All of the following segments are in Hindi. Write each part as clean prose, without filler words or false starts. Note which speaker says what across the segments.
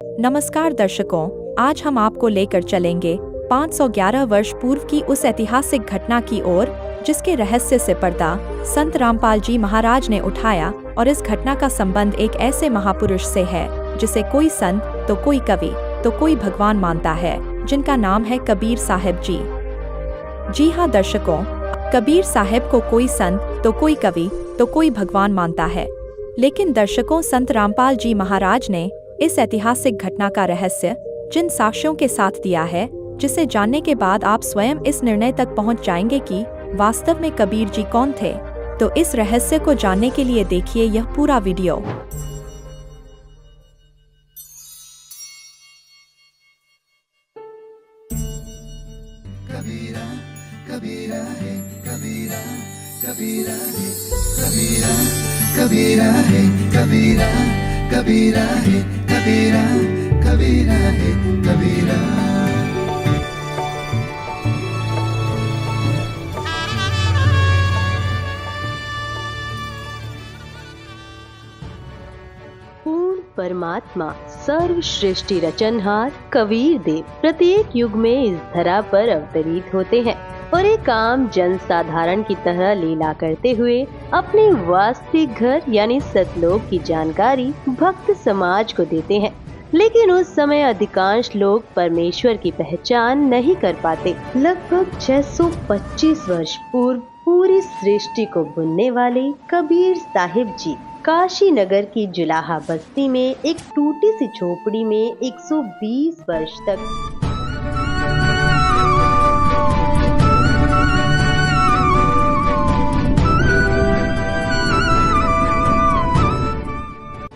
Speaker 1: नमस्कार दर्शकों, आज हम आपको लेकर चलेंगे 511 वर्ष पूर्व की उस ऐतिहासिक घटना की ओर जिसके रहस्य से पर्दा संत रामपाल जी महाराज ने उठाया। और इस घटना का संबंध एक ऐसे महापुरुष से है जिसे कोई संत तो कोई कवि तो कोई भगवान मानता है, जिनका नाम है कबीर साहब जी। जी हाँ दर्शकों, कबीर साहब को कोई संत तो कोई कवि तो कोई भगवान मानता है, लेकिन दर्शकों संत रामपाल जी महाराज ने इस ऐतिहासिक घटना का रहस्य जिन साक्ष्यों के साथ दिया है, जिसे जानने के बाद आप स्वयं इस निर्णय तक पहुंच जाएंगे कि वास्तव में कबीर जी कौन थे। तो इस रहस्य को जानने के लिए देखिए यह पूरा वीडियो।
Speaker 2: कबीरा कबीरा है कबीरा कबीरा है कबीरा कबीरा है कबीरा कबीरा है कबीरा कबीरा है कबीरा।
Speaker 3: पूर्ण परमात्मा सर्वश्रेष्ठी रचनहार कबीर देव प्रत्येक युग में इस धरा पर अवतरित होते हैं और एक आम जन साधारण की तरह लीला करते हुए अपने वास्तविक घर यानी सतलोक की जानकारी भक्त समाज को देते हैं। लेकिन उस समय अधिकांश लोग परमेश्वर की पहचान नहीं कर पाते। लगभग 625 वर्ष पूर्व पूरी सृष्टि को बुनने वाले कबीर साहिब जी काशी नगर की जुलाहा बस्ती में एक टूटी सी झोपड़ी में 120 वर्ष तक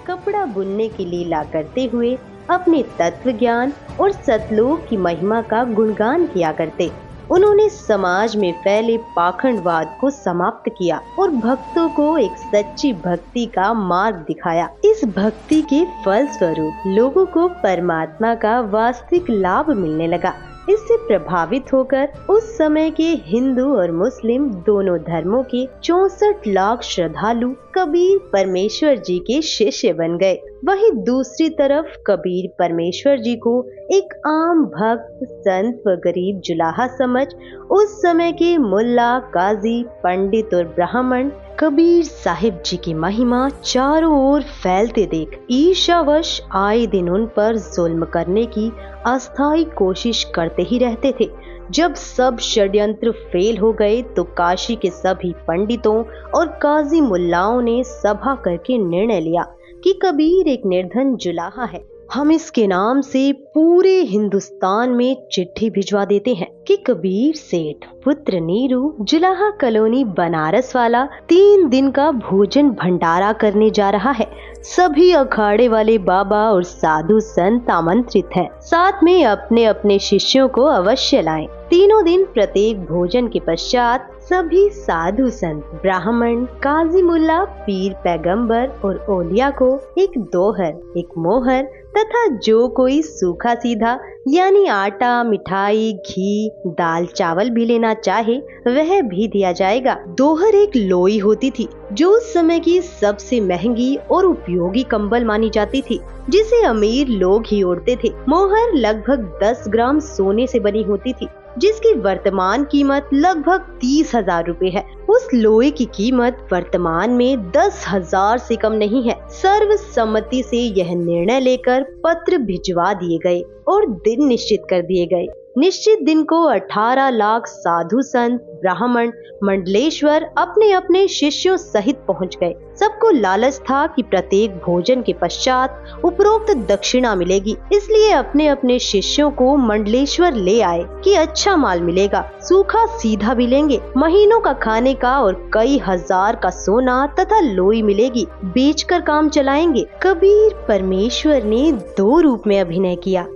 Speaker 3: कपड़ा बुनने की लीला करते हुए अपने तत्व ज्ञान और सतलोक की महिमा का गुणगान किया करते। उन्होंने समाज में फैले पाखंडवाद को समाप्त किया और भक्तों को एक सच्ची भक्ति का मार्ग दिखाया। इस भक्ति के फल स्वरूप लोगों को परमात्मा का वास्तविक लाभ मिलने लगा। इससे प्रभावित होकर उस समय के हिंदू और मुस्लिम दोनों धर्मों के 64 लाख श्रद्धालु कबीर परमेश्वर जी के शिष्य बन गए। वहीं दूसरी तरफ कबीर परमेश्वर जी को एक आम भक्त संत व गरीब जुलाहा समझ उस समय के मुल्ला काजी पंडित और ब्राह्मण कबीर साहिब जी की महिमा चारों ओर फैलते देख ईर्ष्यावश आए दिन उन पर जुल्म करने की अस्थायी कोशिश करते ही रहते थे। जब सब षड्यंत्र फेल हो गए तो काशी के सभी पंडितों और काजी मुल्लाओं ने सभा करके निर्णय लिया कि कबीर एक निर्धन जुलाहा है। हम इसके नाम से पूरे हिंदुस्तान में चिट्ठी भिजवा देते हैं कि कबीर सेठ पुत्र नीरू जुलाहा कॉलोनी बनारस वाला 3 दिन का भोजन भंडारा करने जा रहा है। सभी अखाड़े वाले बाबा और साधु संत आमंत्रित हैं। साथ में अपने अपने शिष्यों को अवश्य लाएं। तीनों दिन प्रत्येक भोजन के पश्चात सभी साधु संत ब्राह्मण काजी मुल्ला पीर पैगंबर और ओलिया को एक दोहर एक मोहर तथा जो कोई सूखा सीधा यानी आटा मिठाई घी दाल चावल भी लेना चाहे वह भी दिया जाएगा। दोहर एक लोई होती थी जो उस समय की सबसे महंगी और उपयोगी कंबल मानी जाती थी, जिसे अमीर लोग ही ओढ़ते थे। मोहर लगभग 10 ग्राम सोने से बनी होती थी, जिसकी वर्तमान कीमत लगभग 30,000 रुपए है। उस लोहे की कीमत वर्तमान में 10,000 से कम नहीं है। सर्वसम्मति से यह निर्णय लेकर पत्र भिजवा दिए गए और दिन निश्चित कर दिए गए। निश्चित दिन को 18 लाख साधु संत ब्राह्मण मंडलेश्वर अपने अपने शिष्यों सहित पहुंच गए। सबको लालच था कि प्रत्येक भोजन के पश्चात उपरोक्त दक्षिणा मिलेगी, इसलिए अपने अपने शिष्यों को मंडलेश्वर ले आए कि अच्छा माल मिलेगा, सूखा सीधा भी लेंगे, महीनों का खाने का और कई हजार का सोना तथा लोई मिलेगी, बेचकर काम चलाएंगे। कबीर परमेश्वर ने 2 रूप में अभिनय किया।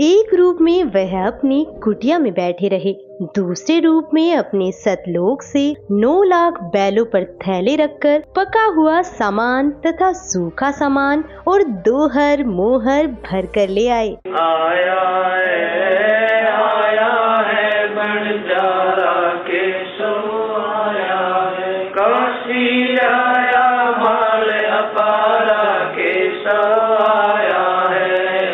Speaker 3: एक रूप में वह अपनी कुटिया में बैठे रहे, दूसरे रूप में अपने सतलोक से 9 लाख बैलों पर थैले रखकर पका हुआ सामान तथा सूखा सामान और दोहर मोहर भर कर ले आए।
Speaker 4: आया है बंजारा केशव आया है, काशी आया माल अपारा केशव आया है।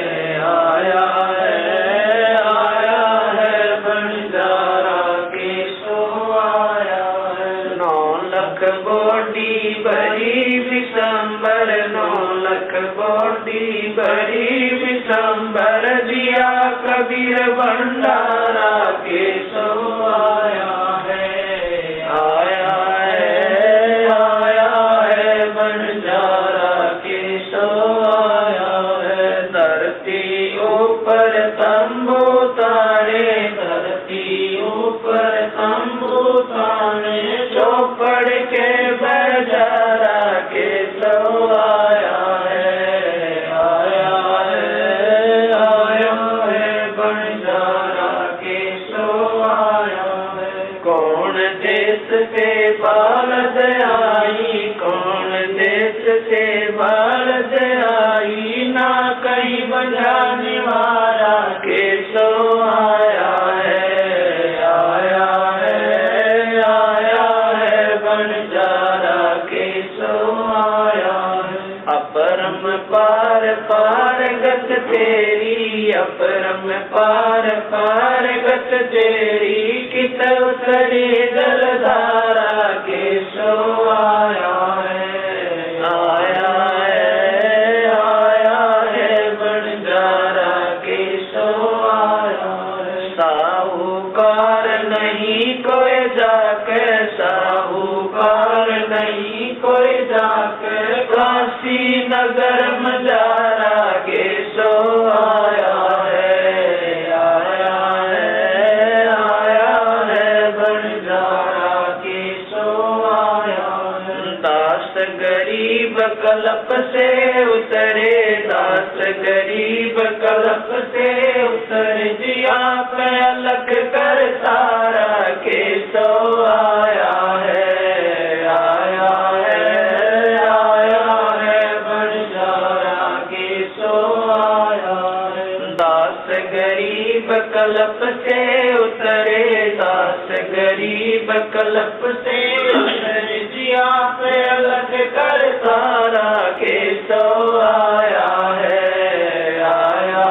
Speaker 4: करी विशंबर जिया कबीर भंडारा केशव आया है, आया है बंजारा केशव आया है। धरती ऊपर तंबू ताने, धरती ऊपर तंबू ताने, चौपड़ के बजारा केशव आया है, आया है बंजारा केशव आया है। कौन देश से बालद आई, कौन देश से बालद आई, ना कहीं बजाने वाला केशव आया है, आया है बंजारा केशव आया है। अपरम पार पार गत तेरी, अपरम पार पार गत तेरी, कित उतरी जलधारा केशव आया है, आया है बंजारा केशव आया है। साहूकार नहीं कोई जाके, साहूकार नहीं कोई जाके, काशी नगर मजारा केशव आया है, आया है बंजारा केशव आया है। दास गरीब कल्प से उतरे, दास गरीब कल्प से उतरे, जिया पे अलग कर सारा केशव आया है, आया है बंजारा केशव आया है। दास गरीब कल्प से उतरे, दास गरीब कल्प से उतरे, जिया पे अलग कर सारा केशव आया है, आया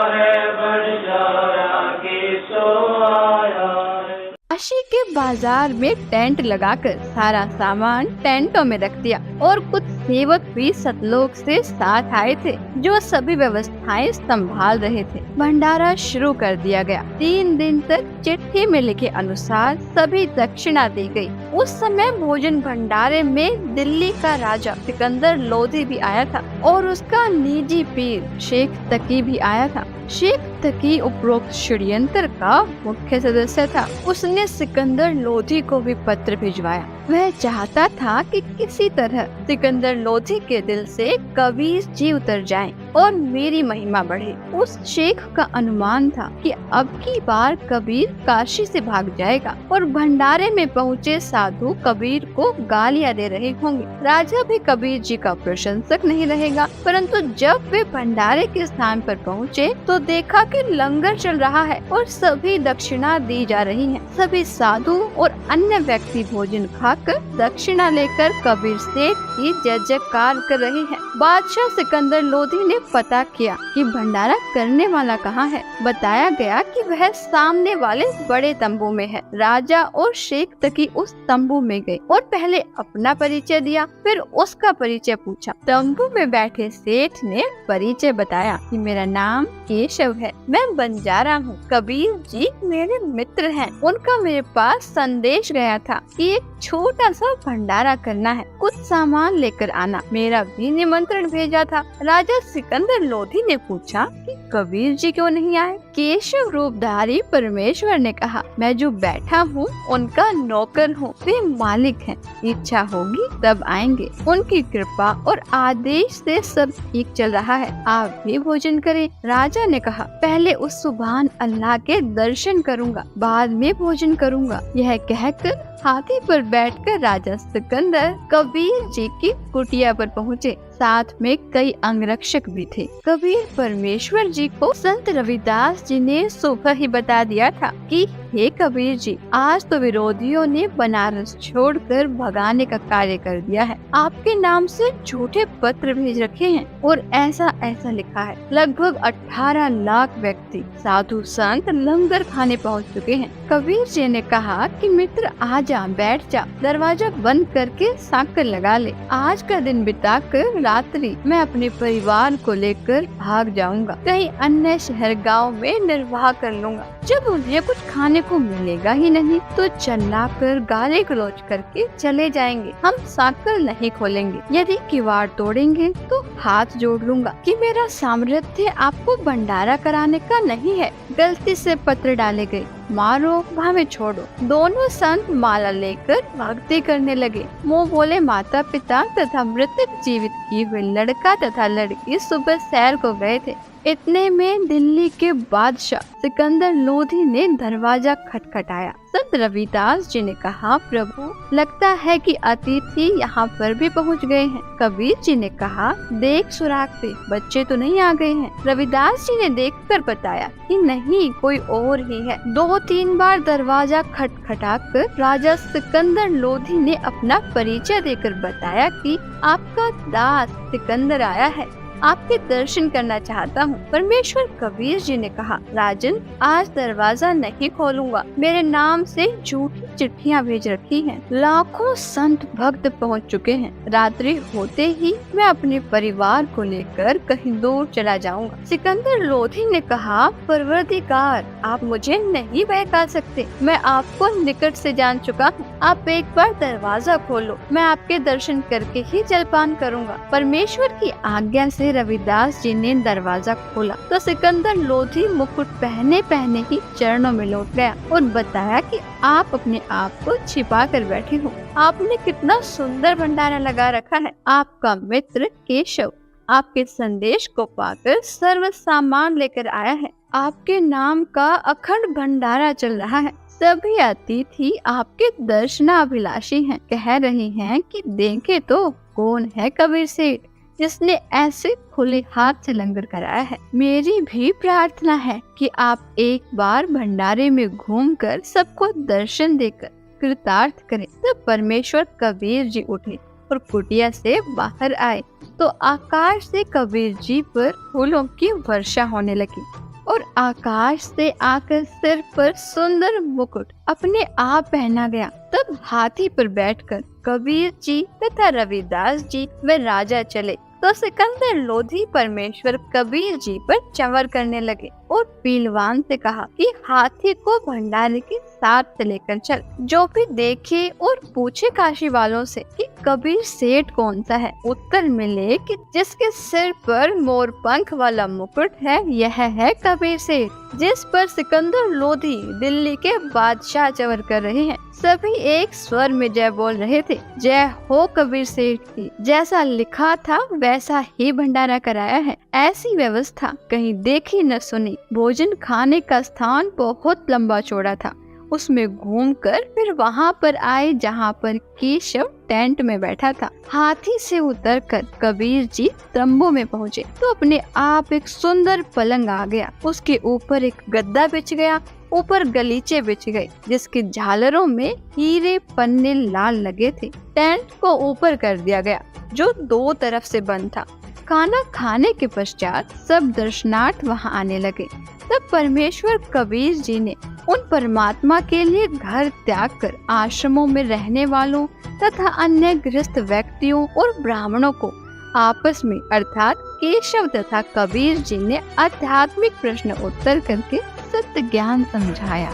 Speaker 4: है बंजारा केशव आया है।
Speaker 5: काशी के बाजार में टेंट लगाकर सारा सामान टेंटों में रख दिया और कुछ सेवक भी सतलोक से साथ आए थे जो सभी व्यवस्थाएं संभाल रहे थे। भंडारा शुरू कर दिया गया। 3 दिन तक चिट्ठी में लिखे अनुसार सभी दक्षिणा दी गई। उस समय भोजन भंडारे में दिल्ली का राजा सिकंदर लोधी भी आया था और उसका निजी पीर शेख तकी भी आया था। शेख तकी उपरोक्त षड्यंत्र का मुख्य सदस्य था। उसने सिकंदर लोधी को भी पत्र भिजवाया। वह चाहता था कि किसी तरह सिकंदर लोधी के दिल से कबीर जी उतर जाएं और मेरी महिमा बढ़े। उस शेख का अनुमान था कि अब की बार कबीर काशी से भाग जाएगा और भंडारे में पहुँचे साधु कबीर को गालियां दे रहे होंगे। राजा भी कबीर जी का प्रशंसक नहीं रहेगा। परंतु जब वे भंडारे के स्थान पर पहुँचे तो देखा कि लंगर चल रहा है और सभी दक्षिणा दी जा रही है। सभी साधु और अन्य व्यक्ति भोजन खाकर दक्षिणा लेकर कबीर सेठ की जय जयकार कर रहे हैं। बादशाह सिकंदर लोधी ने पता किया कि भंडारा करने वाला कहाँ है। बताया गया कि वह सामने वाले बड़े तंबू में है। राजा और शेख तकी उस तंबू में गए और पहले अपना परिचय दिया, फिर उसका परिचय पूछा। तंबू में बैठे सेठ ने परिचय बताया कि मेरा नाम केशव है, मैं बंजारा हूँ। कबीर जी मेरे मित्र हैं। उनका मेरे पास संदेश गया था कि एक छोटा सा भंडारा करना है, कुछ सामान लेकर आना। मेरा भी निमंत्रण भेजा था। राजा सिकंदर लोधी ने पूछा कि कबीर जी क्यों नहीं आए? केशव रूपधारी परमेश्वर ने कहा, मैं जो बैठा हूँ उनका नौकर हूँ, वे मालिक हैं। इच्छा होगी तब आएंगे। उनकी कृपा और आदेश से सब ठीक चल रहा है। आप भी भोजन करें। राजा ने कहा, पहले उस सुभान अल्लाह के दर्शन करूंगा, बाद में भोजन करूंगा। यह कहकर हाथी पर बैठकर राजा सिकंदर कबीर जी की कुटिया पर पहुँचे। साथ में कई अंगरक्षक भी थे। कबीर परमेश्वर जी को संत रविदास जी ने सुबह ही बता दिया था कि हे कबीर जी, आज तो विरोधियों ने बनारस छोड़कर भगाने का कार्य कर दिया है। आपके नाम से झूठे पत्र भेज रखे हैं और ऐसा ऐसा लिखा है। लगभग 18 लाख व्यक्ति साधु संत लंगर खाने पहुंच चुके हैं। कबीर जी ने कहा कि मित्र आ जा, बैठ जा, दरवाजा बंद करके साकर लगा ले। आज का दिन बिताकर रात्रि मैं अपने परिवार को लेकर भाग जाऊंगा, कहीं अन्य शहर गांव में निर्वाह कर लूंगा। जब उन्हें कुछ खाने को मिलेगा ही नहीं तो चिल्लाकर गाली गलौज करके चले जाएंगे। हम साकर नहीं खोलेंगे, यदि किवाड़ तोड़ेंगे तो हाथ जोड़ लूंगा कि मेरा सामर्थ्य आपको भंडारा कराने का नहीं है। गलती से पत्र डाले गए, मारो भावे छोड़ो। दोनों संत माला लेकर भक्ति करने लगे। मुँह बोले माता पिता तथा मृतक जीवित किए हुए लड़का तथा लड़की सुबह सैर को गए थे। इतने में दिल्ली के बादशाह सिकंदर लोधी ने दरवाजा खटखटाया। संत रविदास जी ने कहा, प्रभु लगता है कि अतिथि यहाँ पर भी पहुँच गए हैं। कबीर जी ने कहा, देख सुराग से बच्चे तो नहीं आ गए हैं। रविदास जी ने देखकर बताया कि नहीं, कोई और ही है। 2-3 बार दरवाजा खटखटाकर राजा सिकंदर लोधी ने अपना परिचय देकर बताया कि आपका दास सिकंदर आया है, आपके दर्शन करना चाहता हूँ। परमेश्वर कबीर जी ने कहा, राजन आज दरवाजा नहीं खोलूंगा, मेरे नाम से झूठी चिट्ठियाँ भेज रखी हैं। लाखों संत भक्त पहुँच चुके हैं। रात्रि होते ही मैं अपने परिवार को लेकर कहीं दूर चला जाऊंगा। सिकंदर लोधी ने कहा, परवरदिगार आप मुझे नहीं बहका सकते, मैं आपको निकट से जान चुका हूँ। आप एक बार दरवाजा खोलो, मैं आपके दर्शन करके ही जलपान करूँगा। परमेश्वर की आज्ञा से रविदास जी ने दरवाजा खोला तो सिकंदर लोधी मुकुट पहने पहने ही चरणों में लौट गया और बताया कि आप अपने आप को छिपा कर बैठे हो। आपने कितना सुंदर भंडारा लगा रखा है। आपका मित्र केशव आपके संदेश को पाकर सर्व सामान लेकर आया है। आपके नाम का अखंड भंडारा चल रहा है। सभी अतिथि आपके दर्शनाभिलाषी हैं, कह रहे हैं कि देखे तो कौन है कबीर सेठ जिसने ऐसे खुले हाथ से लंगर कराया है। मेरी भी प्रार्थना है कि आप एक बार भंडारे में घूमकर सबको दर्शन देकर कृतार्थ करें। तब परमेश्वर कबीर जी उठे और कुटिया से बाहर आए तो आकाश से कबीर जी पर फूलों की वर्षा होने लगी और आकाश से आकर सिर पर सुंदर मुकुट अपने आप पहना गया। तब हाथी पर बैठकर कबीर जी तथा रविदास जी व राजा चले तो सिकंदर लोधी परमेश्वर कबीर जी पर चंवर करने लगे और पीलवान से कहा कि हाथी को भंडारे के साथ लेकर चल। जो भी देखे और पूछे काशी वालों से कि कबीर सेठ कौन सा है, उत्तर मिले कि जिसके सिर पर मोर पंख वाला मुकुट है यह है कबीर सेठ, जिस पर सिकंदर लोधी दिल्ली के बादशाह चंवर कर रहे हैं। सभी एक स्वर में जय बोल रहे थे, जय हो कबीर सेठ की। जैसा लिखा था वैसा ही भंडारा कराया है। ऐसी व्यवस्था कहीं देखी न सुनी। भोजन खाने का स्थान बहुत लंबा चौड़ा था। उसमें घूमकर फिर वहाँ पर आए जहाँ पर केशव टेंट में बैठा था। हाथी से उतरकर कबीर जी तंबू में पहुँचे तो अपने आप एक सुंदर पलंग आ गया। उसके ऊपर एक गद्दा बिछ गया, ऊपर गलीचे बिछ गए जिसके झालरों में हीरे पन्ने लाल लगे थे। टेंट को ऊपर कर दिया गया जो 2 तरफ से बंद था। खाना खाने के पश्चात सब दर्शनार्थ वहां आने लगे। तब परमेश्वर कबीर जी ने उन परमात्मा के लिए घर त्याग कर आश्रमों में रहने वालों तथा अन्य गृहस्थ व्यक्तियों और ब्राह्मणों को आपस में अर्थात केशव तथा कबीर जी ने आध्यात्मिक प्रश्न उत्तर करके सत्य ज्ञान समझाया।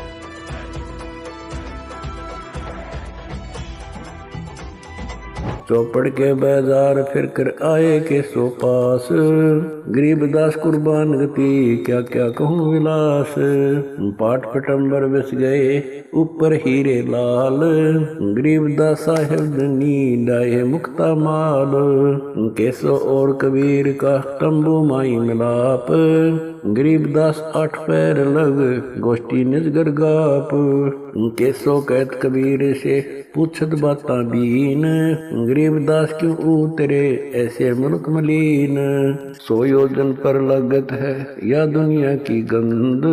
Speaker 6: चौपड़ के बाजार फिर कर आए के सो पास, गरीबदास कुर्बान गति क्या क्या कहूँ विलास। पाट पटम्बर बस गए ऊपर हीरे लाल, गरीबदास साहेब धनी डाये मुक्ता माल। केसो और कबीर का तंबू माई मिलाप, गरीबदास 8 पैर लग गोष्ठी निजगर गाप। केसो कहत कबीर से पूछत बाता बीन, गरीबदास क्यों उतरे ऐसे मुल्क मलीन। 100 योजन पर लगत है या दुनिया की गंद,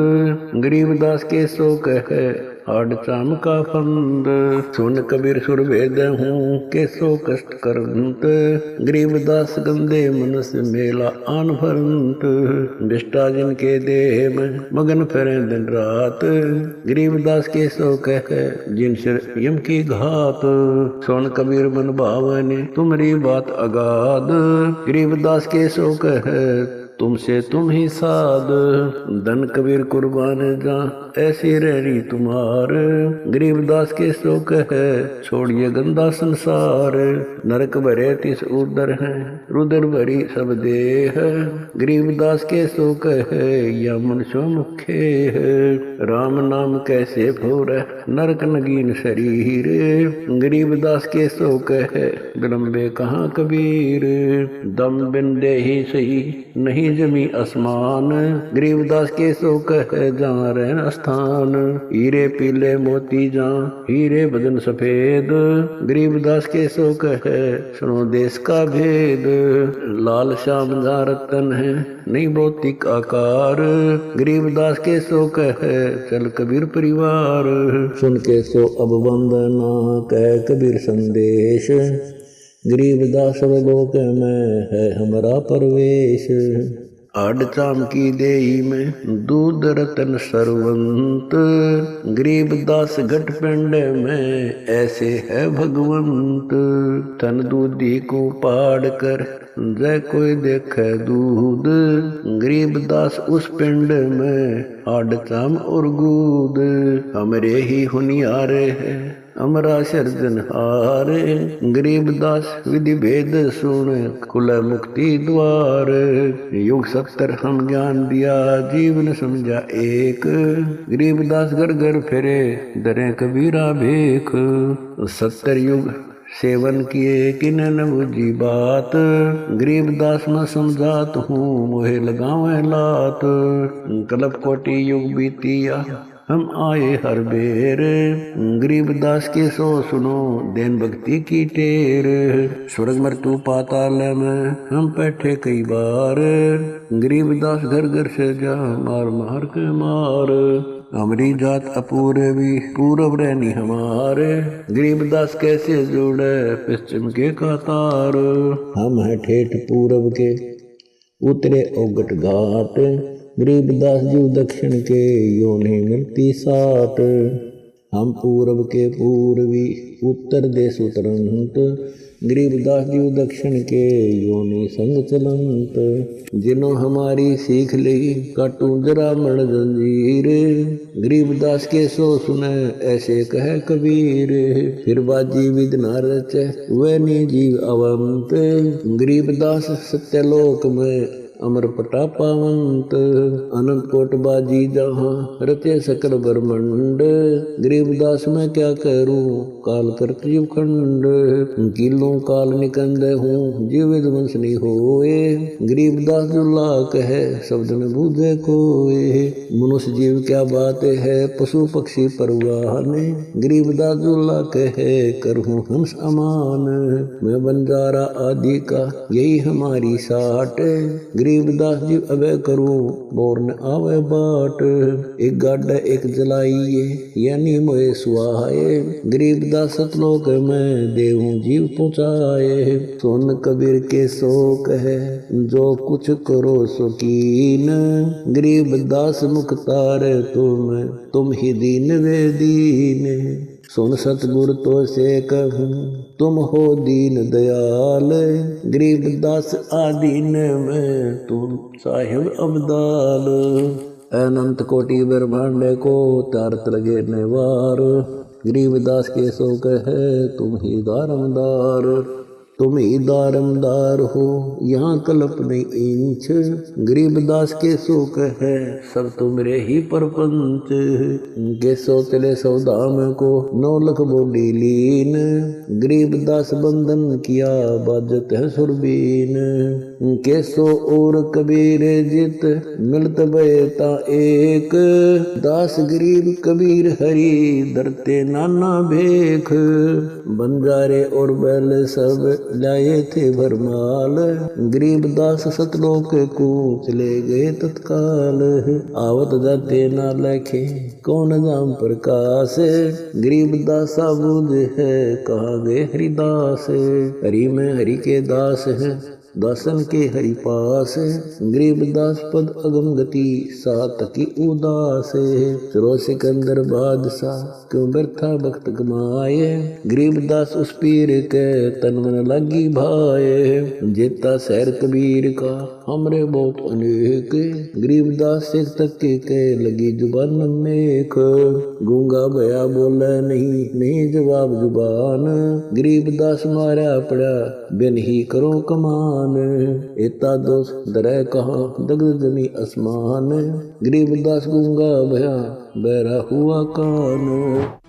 Speaker 6: गरीबदास के सो कहे आड़ चाम का फंद। सुन कबीर सुर वेद हूँ कैसो कष्ट करंत, गरीबदास गंदे मनुष्य मेला आन भरंत। बिष्टा जिनके देह में मगन फिरे दिन रात, गरीबदास कैसो कह जिन सिर यम की घात। सुन कबीर मन भावने तुम्हारी बात अगाध, गरीबदास कैसो कह तुमसे तुम ही साध। धन कबीर कुर्बान जा ऐसी रहरी तुम्हार, गरीबदास के सो कहे छोड़िए गंदा संसार। नरक भरे तिस उदर है रुदर भरी सब देह, गरीबदास के सो कहे या मनुष्य मुखे है। राम नाम कैसे फोर नरक नगीन शरीर, गरीबदास के सो कहे विलंबे कहाँ कबीर। दम बिन दे ही सही नहीं जमी आसमान, गरीबदास के सो कह जहाँ रहन स्थान। हीरे पीले मोती जहाँ हीरे बदन सफेद, गरीबदास के सो कह सुनो देश का भेद। लाल श्याम जहाँ रतन है नहीं भौतिक आकार, गरीबदास के सो कह चल कबीर परिवार। सुन के सो अब वंदना कह कबीर संदेश, गरीबदास लोक में है हमारा परवेश। आड़ चाम की देही में दूध रतन सरवंत, गरीबदास घट पिंड में ऐसे है भगवंत। तन दूधी को पाड़ कर जय कोई देखे दूध, गरीबदास उस पिंड में आड़ चाम और गूद। हमरे ही हुनियारे है अमरा सर्जनहार, गरीबदास विधि भेद सुन कुल मुक्ति द्वार। युग 70 हम ज्ञान दिया जीवन समझा एक, गरीबदास घर घर फिरे दरे कबीरा भेख। 70 युग सेवन किए किन न बुझी बात, गरीबदास न समझात हूँ मोहे लगावे लात। कल्प कोटि युग बीतिया हम आए हर बेर, गरीबदास के सो सुनो देन भक्ति की टेर। स्वर्ग मृत्यु पाताल में हम बैठे कई बार, गरीबदास घर घर से जा मार मार के मार। हमारी जात अपूर्वी पूरब रहनी हमारे, गरीबदास कैसे जोड़े पश्चिम के कतार। हम हैं ठेठ पूरब के उतरे औगट घाट, गरीबदास जीव दक्षिण के यो नहीं मिलती साट। हम पूरब के पूर्वी उत्तर देश उतरंत, गरीबदास जीव दक्षिण के यो नहीं संग चलंत। जिन्हों हमारी सीख ली काटू जरा मण जंजीर, गरीबदास के सो सुने ऐसे कहे कबीर। फिर बाजी विद न रचे वह नी जीव अवंत, गरीबदास सत्यलोक में अमर पटा पावंत। अनंत कोट बाजी जहाँ रचे सकल ब्रह्मंड, गरीबदास मैं क्या करूं काल करत जीव खंड। किलों काल निकंद हूँ जीव विध्वंस नहीं होए, गरीबदास दुल्ला कहे शब्द न बूझे कोए। मनुष्य जीव क्या बात है पशु पक्षी परवाने, गरीबदास दुल्ला कहे करहूँ हंस अमान। मैं बंजारा आदि का यही हमारी साट, गरीबदास जी अबे करूं बोर न आवे बाट। एक गाड्डा एक जलाइए यानी मोए सुहाए, गरीबदास सतलोक में देहूं जीव पहुँचाए। सुन कबीर के शोक है जो कुछ करो सो कीन, गरीबदास मुख्तार तुम ही दीन वे दीन। सुन सतगुर तो से कहूँ तुम हो दीन दयाल, गरीबदास आदीन में तुम साहिब अब्दाल। अनंत कोटि ब्रह्मांड को तारत लगे नेवार, गरीबदास के सो कहे तुम ही दारमदार। तुम ही दारमदार हो यहाँ कल्प नहीं इंच, गरीबदास के सो कहे सब तुमरे ही परपंच। के सो चले सौदाम को 9 लाख बोली लीन, गरीबदास बंधन किया बाजत है सुरबीन। के सो और कबीर जित मिलत बेता एक, दास गरीब कबीर हरि दरते नाना भेख। बंजारे और बैल सब लाए थे भरमाल। गरीबदास सतलोक को चले गए तत्काल। आवत जाते ना लखे कौन जाम प्रकाश। गरीबदास बूझ है कहाँ गए हरिदास। हरि में हरि के दास है दासन के हरि पास। गरीबदास पद अगम गति सात की उदास। सरो सिकंदर बादशाह क्यों व्यर्था भक्त कमाए। गरीबदास उस पीर के तन मन लगी भाए। जेता शहर कबीर का हमरे बहुत अनेक। गरीबदास सिख तक के लगी जुबान नेक। गूंगा भया बोले नहीं जवाब जुबान। गरीबदास मारा पड़ा बिन ही करो कमान। एता दोष दरह कहा दग्ध जमी आसमान। गरीबदास गूंगा भया बहरा हुआ कान।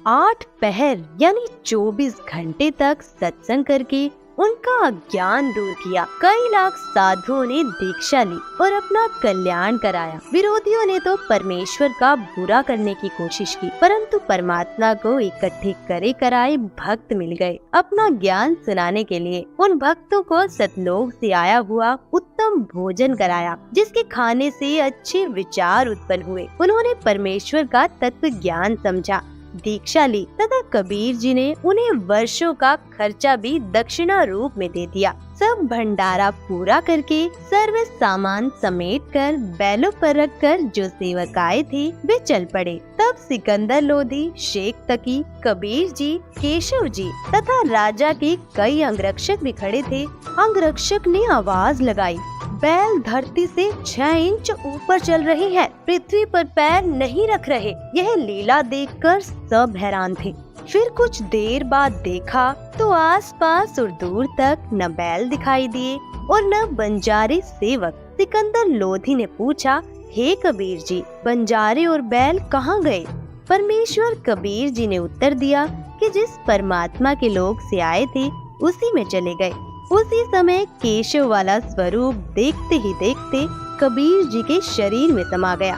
Speaker 3: 8 पहर यानी 24 घंटे तक सत्संग करके उनका अज्ञान दूर किया। कई लाख साधुओं ने दीक्षा ली और अपना कल्याण कराया। विरोधियों ने तो परमेश्वर का बुरा करने की कोशिश की, परंतु परमात्मा को इकट्ठे करे कराए भक्त मिल गए अपना ज्ञान सुनाने के लिए। उन भक्तों को सतलोक से आया हुआ उत्तम भोजन कराया, जिसके खाने से अच्छे विचार उत्पन्न हुए। उन्होंने परमेश्वर का तत्व ज्ञान समझा, दीक्षा ली तथा कबीर जी ने उन्हें वर्षों का खर्चा भी दक्षिणा रूप में दे दिया। सब भंडारा पूरा करके सर्व सामान समेट कर बैलों पर रखकर जो सेवक आए थे वे चल पड़े। तब सिकंदर लोधी, शेख तकी, कबीर जी, केशव जी तथा राजा के कई अंगरक्षक भी खड़े थे। अंगरक्षक ने आवाज लगाई, बैल धरती से 6 इंच ऊपर चल रहे हैं, पृथ्वी पर पैर नहीं रख रहे। यह लीला देखकर सब हैरान थे। फिर कुछ देर बाद देखा तो आसपास और दूर तक न बैल दिखाई दिए और न बंजारे सेवक। सिकंदर लोधी ने पूछा, हे कबीर जी, बंजारे और बैल कहाँ गए? परमेश्वर कबीर जी ने उत्तर दिया कि जिस परमात्मा के लोक से आए थे उसी में चले गए। उसी समय केशव वाला स्वरूप देखते ही देखते कबीर जी के शरीर में समा गया।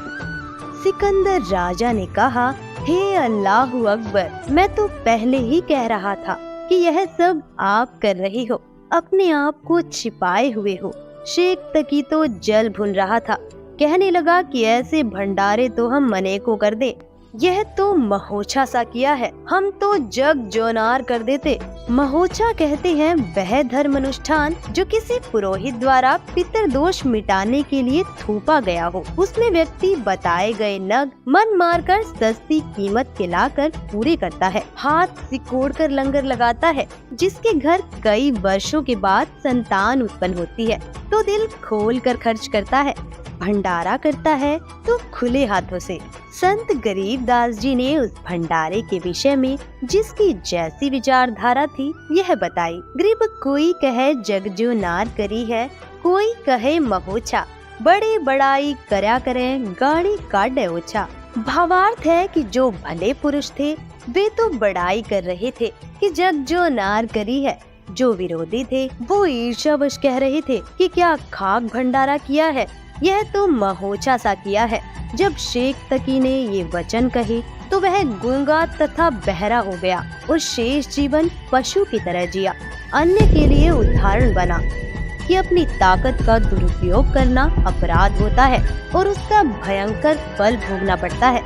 Speaker 3: सिकंदर राजा ने कहा, हे अल्लाहु अकबर, मैं तो पहले ही कह रहा था कि यह सब आप कर रहे हो, अपने आप को छिपाए हुए हो। शेख तकी तो जल भुन रहा था, कहने लगा कि ऐसे भंडारे तो हम मने को कर दे। यह तो महोछा सा किया है, हम तो जग जोनार कर देते। महोछा कहते हैं वह धर्म अनुष्ठान जो किसी पुरोहित द्वारा पितर दोष मिटाने के लिए थोपा गया हो। उसमें व्यक्ति बताए गए नग मन मारकर सस्ती कीमत के लाकर पूरे करता है, हाथ सिकोड़ कर लंगर लगाता है। जिसके घर कई वर्षों के बाद संतान उत्पन्न होती है तो दिल खोल कर खर्च करता है, भंडारा करता है तो खुले हाथों से। संत गरीबदास जी ने उस भंडारे के विषय में जिसकी जैसी विचारधारा थी यह बताई। गरीब कोई कहे जग जो नार करी है, कोई कहे महोछा, बड़े बड़ाई करया करें गाड़ी काटे ओछा। भावार्थ है कि जो भले पुरुष थे वे तो बड़ाई कर रहे थे कि जग जो नार करी है। जो विरोधी थे वो ईर्ष्यावश कह रहे थे कि क्या खाक भंडारा किया है, यह तो महोछा सा किया है। जब शेख तकी ने ये वचन कहे तो वह गूंगा तथा बहरा हो गया और शेष जीवन पशु की तरह जिया। अन्य के लिए उदाहरण बना कि अपनी ताकत का दुरुपयोग करना अपराध होता है और उसका भयंकर फल भोगना पड़ता है।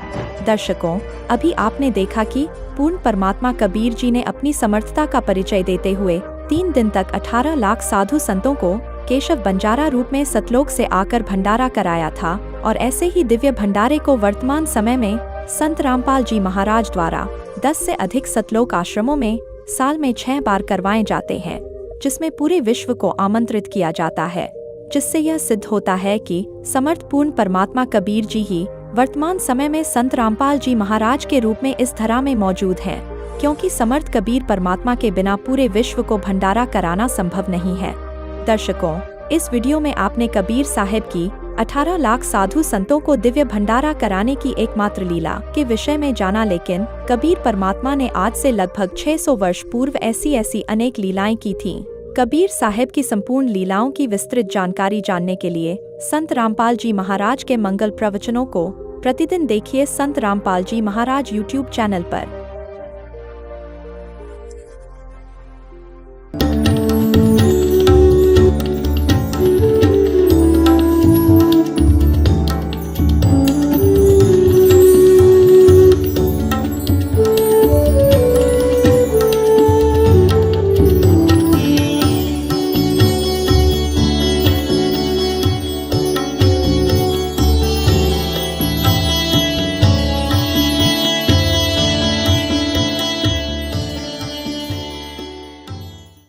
Speaker 1: दर्शकों, अभी आपने देखा कि पूर्ण परमात्मा कबीर जी ने अपनी समर्थता का परिचय देते हुए 3 दिन तक 18 लाख साधु संतों को केशव बंजारा रूप में सतलोक से आकर भंडारा कराया था। और ऐसे ही दिव्य भंडारे को वर्तमान समय में संत रामपाल जी महाराज द्वारा 10 से अधिक सतलोक आश्रमों में साल में 6 बार करवाए जाते हैं, जिसमें पूरे विश्व को आमंत्रित किया जाता है, जिससे यह सिद्ध होता है कि समर्थ पूर्ण परमात्मा कबीर जी ही वर्तमान समय में संत रामपाल जी महाराज के रूप में इस धरा में मौजूद हैं, क्योंकि समर्थ कबीर परमात्मा के बिना पूरे विश्व को भंडारा कराना संभव नहीं है। दर्शकों, इस वीडियो में आपने कबीर साहिब की 18 लाख साधु संतों को दिव्य भंडारा कराने की एकमात्र लीला के विषय में जाना, लेकिन कबीर परमात्मा ने आज से लगभग 600 वर्ष पूर्व ऐसी अनेक लीलाएं की थीं। कबीर साहिब की संपूर्ण लीलाओं की विस्तृत जानकारी जानने के लिए संत रामपाल जी महाराज के मंगल प्रवचनों को प्रतिदिन देखिए संत रामपाल जी महाराज YouTube चैनल पर।